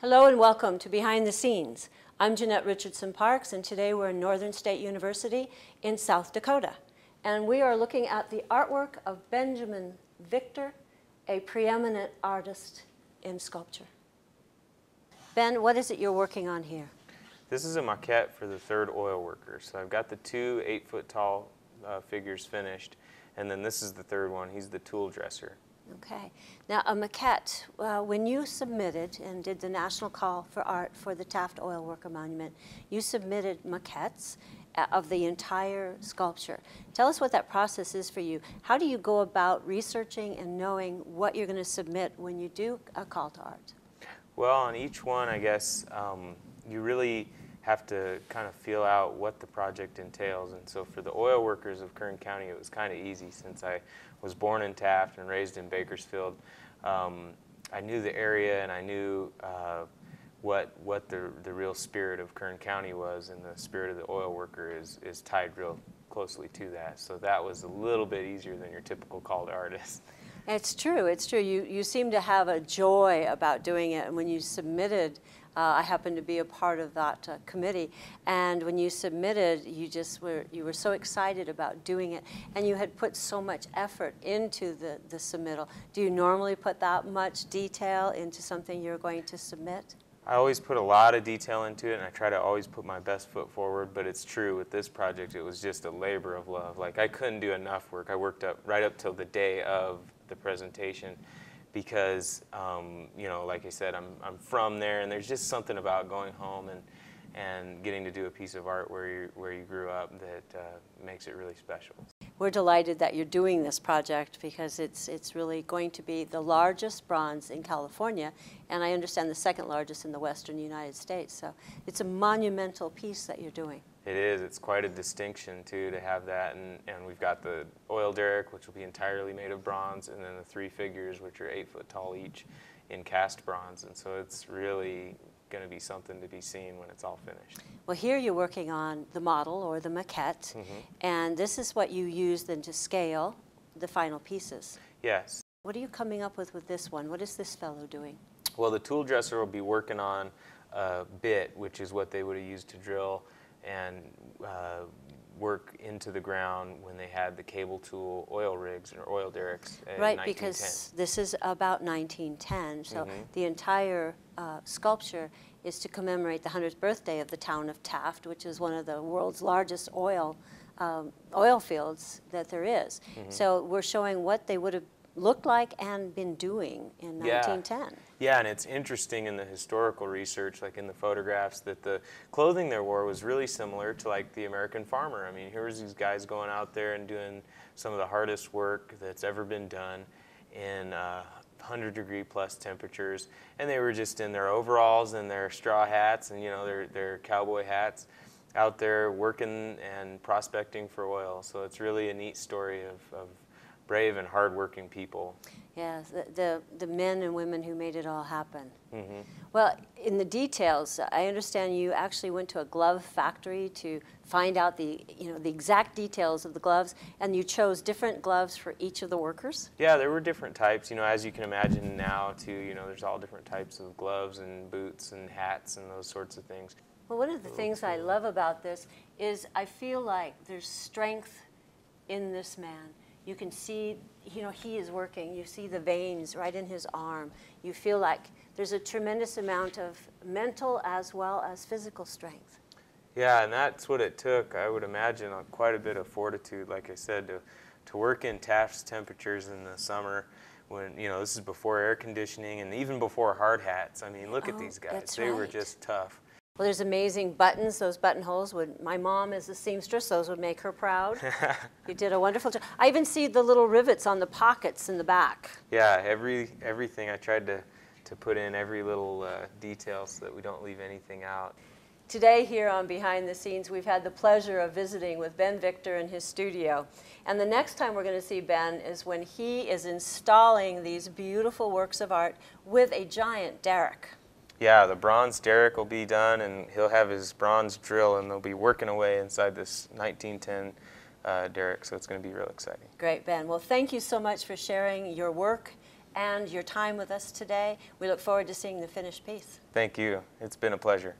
Hello and welcome to Behind the Scenes. I'm Jeanette Richardson Parks, and today we're in Northern State University in South Dakota. And we are looking at the artwork of Benjamin Victor, a preeminent artist in sculpture. Ben, what is it you're working on here? This is a maquette for the third oil worker. So I've got the two 8-foot tall figures finished, and then this is the third one. He's the tool dresser. Okay. Now, a maquette, when you submitted and did the National Call for Art for the Taft Oilworker Monument, you submitted maquettes of the entire sculpture. Tell us what that process is for you. How do you go about researching and knowing what you're going to submit when you do a call to art? Well, on each one, I guess, you really have to kind of feel out what the project entails. And so for the oil workers of Kern County, it was kind of easy since I was born in Taft and raised in Bakersfield. I knew the area, and I knew what the real spirit of Kern County was, and the spirit of the oil worker is tied real closely to that. So that was a little bit easier than your typical call to artist. It's true, it's true. You seem to have a joy about doing it, and when you submitted, I happened to be a part of that committee, and when you submitted, you were so excited about doing it, and you had put so much effort into the submittal. Do you normally put that much detail into something you're going to submit? I always put a lot of detail into it, and I try to always put my best foot forward, but it's true with this project, it was just a labor of love. Like, I couldn't do enough work. I worked right up till the day of the presentation because, you know, like I said, I'm from there, and there's just something about going home and getting to do a piece of art where you grew up that makes it really special. We're delighted that you're doing this project because it's really going to be the largest bronze in California, and I understand the second largest in the western United States. So it's a monumental piece that you're doing. It is. It's quite a distinction, too, to have that. And we've got the oil derrick, which will be entirely made of bronze, and then the three figures, which are 8 foot tall each, in cast bronze. And so it's really going to be something to be seen when it's all finished. Well, here you're working on the model or the maquette, and this is what you use then to scale the final pieces. Yes. What are you coming up with this one? What is this fellow doing? Well, the tool dresser will be working on a bit, which is what they would have used to drill and work into the ground when they had the cable tool oil rigs or oil derricks in 1910. Right, because this is about 1910, so the entire sculpture is to commemorate the 100th birthday of the town of Taft, which is one of the world's largest oil fields that there is. So we're showing what they would have looked like and been doing in 1910. Yeah, and it's interesting in the historical research, like in the photographs, that the clothing they wore was really similar to like the American farmer. I mean, here's these guys going out there and doing some of the hardest work that's ever been done in 100-degree plus temperatures, and they were just in their overalls and their straw hats and, you know, their cowboy hats out there working and prospecting for oil. So it's really a neat story of brave and hardworking people. Yeah, the men and women who made it all happen. Well, in the details, I understand you actually went to a glove factory to find out the exact details of the gloves, and you chose different gloves for each of the workers? Yeah, there were different types. You know, as you can imagine now, too, you know, there's all different types of gloves and boots and hats and those sorts of things. Well, one of the things I love about this is I feel like there's strength in this man. You can see, you know, he is working. You see the veins right in his arm. You feel like there's a tremendous amount of mental as well as physical strength. Yeah, and that's what it took. I would imagine quite a bit of fortitude, like I said, to work in Taft's temperatures in the summer when, you know, this is before air conditioning and even before hard hats. I mean, look at these guys. They were just tough. Well, there's amazing buttons. Those buttonholes my mom is a seamstress, those would make her proud. You did a wonderful job. I even see the little rivets on the pockets in the back. Yeah, everything I tried to put in, every little detail so that we don't leave anything out. Today here on Behind the Scenes, we've had the pleasure of visiting with Ben Victor in his studio. And the next time we're going to see Ben is when he is installing these beautiful works of art with a giant derrick. Yeah, the bronze derrick will be done, and he'll have his bronze drill, and they'll be working away inside this 1910 derrick, so it's going to be real exciting. Great, Ben. Well, thank you so much for sharing your work and your time with us today. We look forward to seeing the finished piece. Thank you. It's been a pleasure.